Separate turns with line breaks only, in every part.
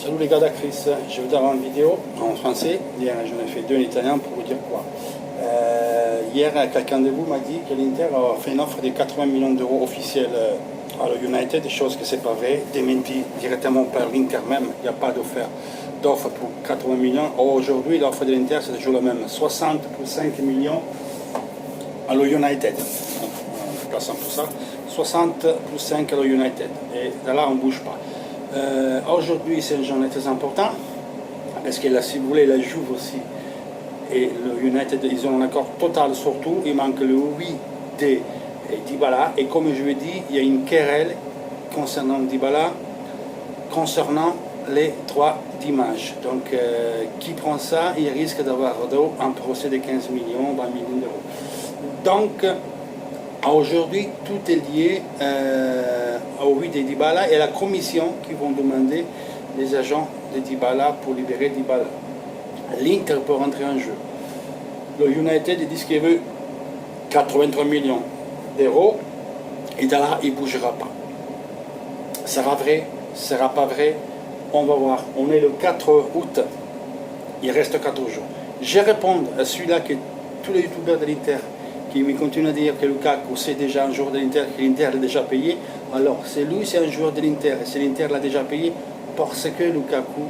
Salut les gars d'Acris, je vais faire une vidéo en français. Hier j'en ai fait deux en italien pour vous dire quoi. Hier quelqu'un de vous m'a dit que l'Inter a fait une offre de 80 millions d'euros officielle à l'United, des choses que c'est pas vrai, démenti directement par l'Inter même, il n'y a pas d'offre pour 80 millions. Aujourd'hui l'offre de l'Inter c'est toujours la même, 60 plus 5 millions à l'United. Plaçant pour ça, 60 plus 5 à l'United. Et de là on ne bouge pas. Aujourd'hui c'est un journée très important parce que là, si vous voulez, la Juve aussi et le United ils ont un accord total sur tout. Il manque le oui de Dybala et comme je vous ai dit, il y a une querelle concernant Dybala concernant les droits d'image. Donc qui prend ça, il risque d'avoir un procès de 15 millions, 20 millions d'euros. Donc aujourd'hui, tout est lié au oui de Dybala et à la commission qui vont demander les agents de Dybala pour libérer Dybala. L'Inter peut rentrer en jeu. Le United dit qu'il veut 83 millions d'euros et de là, il ne bougera pas. Sera vrai, sera pas vrai, on va voir. On est le 4 août, il reste 4 jours. Je réponds à celui-là que tous les youtubeurs de l'Inter qui me continue à dire que Lukaku c'est déjà un joueur de l'Inter, que l'Inter l'a déjà payé. Alors c'est lui, c'est un joueur de l'Inter, et c'est l'Inter l'a déjà payé parce que Lukaku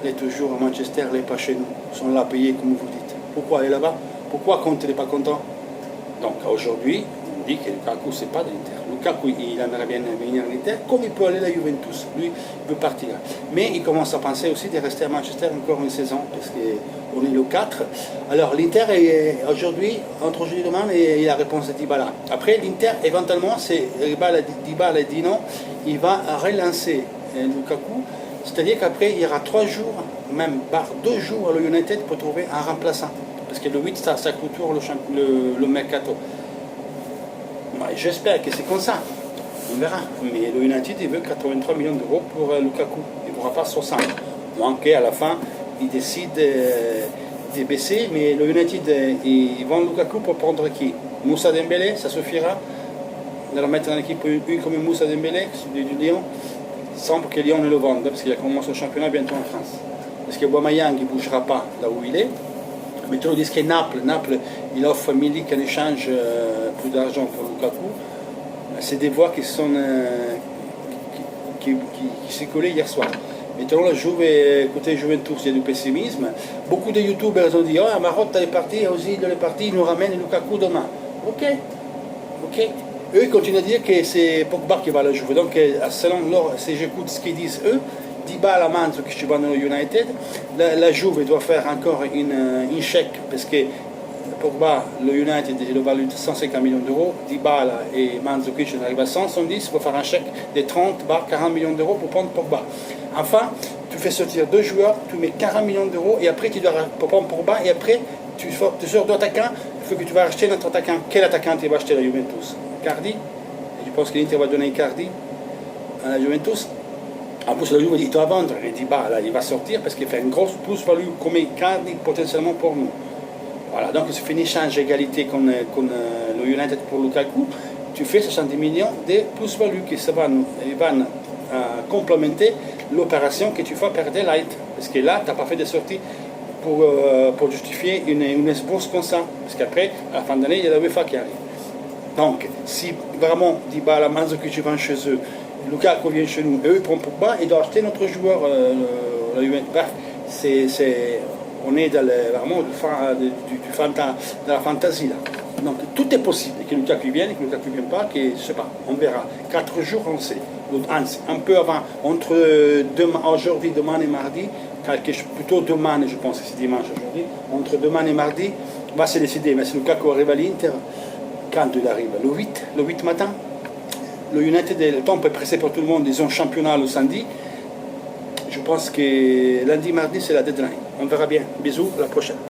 est toujours à Manchester, il n'est pas chez nous. Ils sont là payés comme vous dites. Pourquoi il est là-bas? Pourquoi Conte n'est pas content? Donc aujourd'hui, on dit que Lukaku c'est pas de l'Inter. Lukaku il aimerait bien venir à l'Inter, comme il peut aller à la Juventus. Lui, il veut partir. Mais il commence à penser aussi de rester à Manchester encore une saison, parce qu'on est le 4. Alors l'Inter est aujourd'hui, entre aujourd'hui et demain, et la réponse de Dybala. Après l'Inter, éventuellement, c'est Dybala dit non, il va relancer Lukaku. C'est-à-dire qu'après, il y aura 3 jours, même par 2 jours à l'United pour trouver un remplaçant. Parce que le 8, ça clôture le mercato. J'espère que c'est comme ça. On verra. Mais le United, il veut 83 millions d'euros pour Lukaku. Il ne pourra pas 60. Moins qu'à la fin, il décide de baisser. Mais le United, ils vend Lukaku pour prendre qui? Moussa Dembélé, ça suffira de le mettre dans l'équipe une comme Moussa Dembélé du Lyon. Sans que Lyon ne le vende, parce qu'il a commencé le championnat bientôt en France. Parce que Aubameyang ne bougera pas là où il est. Mais tout le disent que Naples, il offre Milik en échange plus d'argent pour Lukaku. C'est des voix qui circulaient hier soir. Maintenant, la Juve, côté Juventus, il y a du pessimisme. Beaucoup de youtubeurs ont dit oh, Marotta est parti, Ozil est parti, il nous ramène Lukaku demain. Ok. Eux, ils continuent à dire que c'est Pogba qui va à la Juve. Donc, selon leur, si j'écoute ce qu'ils disent eux, Dybala Mandzukic qui va dans le United, la Juve doit faire encore une chèque parce que Pogba, le United, il a valu 150 millions d'euros, Dybala et Mandzukic arrivent à 170, il faut faire un chèque de 30 par 40 millions d'euros pour prendre Pogba. Enfin, tu fais sortir 2 joueurs, tu mets 40 millions d'euros et après tu dois prendre Pogba et après tu sors d'attaquant, il faut que tu vas acheter notre attaquant. Quel attaquant tu vas acheter à la Juventus? Cardi? Je pense que l'Inter va donner Cardi à la Juventus. En plus, la Juve dit doit vendre, et dit bah là il va sortir parce qu'il fait une grosse plus-value comme Cardi potentiellement pour nous. Voilà, donc c'est une échange égalité con le United pour Lukaku. Tu fais 70 millions de plus-value qui vont complémenter l'opération que tu fais perdre Light. Parce que là, tu n'as pas fait de sortie pour justifier une bourse comme ça. Parce qu'après, à la fin d'année, il y a la UEFA qui arrive. Donc, si vraiment Dybala, Mandzukic vont chez eux, Lukaku vient chez nous, et eux prennent Pogba, ils doivent acheter notre joueur, la Juventus. Bref, on est dans vraiment de la fantaisie là. Donc tout est possible, que Lukaku vienne, que Lukaku ne vienne pas, que je ne sais pas, on verra. 4 jours on sait, un peu avant, entre aujourd'hui, demain et mardi, plutôt demain, je pense que c'est dimanche aujourd'hui, entre demain et mardi, on va se décider. Mais si Lukaku arrive à l'Inter, quand il arrive? Le 8 matin. Le United, le temps est pressé pour tout le monde, ils ont championnat le samedi. Je pense que lundi, mardi, c'est la deadline. On verra bien. Bisous, à la prochaine.